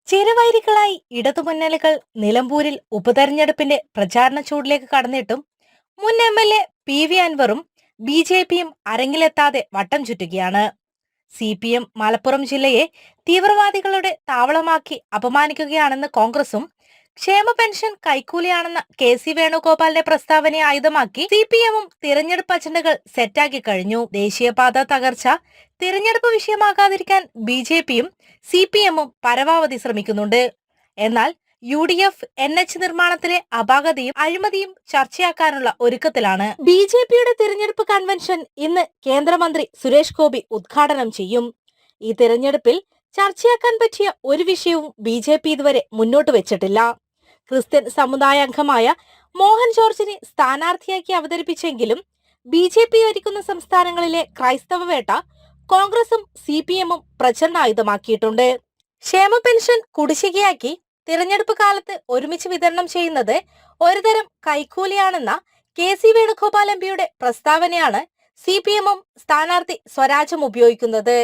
ചിരവൈരികളായി ഇടതുമുന്നണികൾ നിലമ്പൂരിൽ ഉപതെരഞ്ഞെടുപ്പിന്റെ പ്രചാരണ ചൂടിലേക്ക് കടന്നിട്ടും മുൻ എം.എൽ.എ. പി.വി. അൻവറും ബി.ജെ.പിയും അരങ്ങിലെത്താതെ വട്ടം ചുറ്റുകയാണ്. സി.പി.എം മലപ്പുറം ജില്ലയെ തീവ്രവാദികളുടെ താവളമാക്കി അപമാനിക്കുകയാണെന്ന് കോൺഗ്രസും ക്ഷേമ പെൻഷൻ കൈക്കൂലിയാണെന്ന കെ.സി. വേണുഗോപാലിന്റെ പ്രസ്താവനയെ ആയുധമാക്കി സി.പി.എമ്മും തിരഞ്ഞെടുപ്പ് അജണ്ടകൾ സെറ്റാക്കി കഴിഞ്ഞു. ദേശീയപാത തകർച്ച തിരഞ്ഞെടുപ്പ് വിഷയമാകാതിരിക്കാൻ ബി.ജെ.പിയും സി.പി.എമ്മും പരമാവധി ശ്രമിക്കുന്നുണ്ട്. എന്നാൽ യു.ഡി.എഫ് എൻ.എച്ച് നിർമ്മാണത്തിലെ അപാകതയും അഴിമതിയും ചർച്ചയാക്കാനുള്ള ഒരുക്കത്തിലാണ്. ബി.ജെ.പിയുടെ തിരഞ്ഞെടുപ്പ് കൺവെൻഷൻ ഇന്ന് കേന്ദ്രമന്ത്രി സുരേഷ് ഗോപി ഉദ്ഘാടനം ചെയ്യും. ഈ തിരഞ്ഞെടുപ്പിൽ ചർച്ചയാക്കാൻ പറ്റിയ ഒരു വിഷയവും ബി.ജെ.പി ഇതുവരെ മുന്നോട്ട് വെച്ചിട്ടില്ല. ക്രിസ്ത്യൻ സമുദായ അംഗമായ മോഹൻ ജോർജിനെ സ്ഥാനാർത്ഥിയാക്കി അവതരിപ്പിച്ചെങ്കിലും ബി.ജെ.പി ഭരിക്കുന്ന സംസ്ഥാനങ്ങളിലെ ക്രൈസ്തവ വേട്ട കോൺഗ്രസും സി.പി.എമ്മും പ്രചരണായുധമാക്കിയിട്ടുണ്ട്. ക്ഷേമ പെൻഷൻ കുടിശ്ശികയാക്കി തിരഞ്ഞെടുപ്പ് കാലത്ത് ഒരുമിച്ച് വിതരണം ചെയ്യുന്നത് ഒരുതരം കൈക്കൂലിയാണെന്ന കെ.സി. വേണുഗോപാൽ എം.പിയുടെ പ്രസ്താവനയാണ് സി.പി.എമ്മും സ്ഥാനാർത്ഥി സ്വരാജും ഉപയോഗിക്കുന്നത്.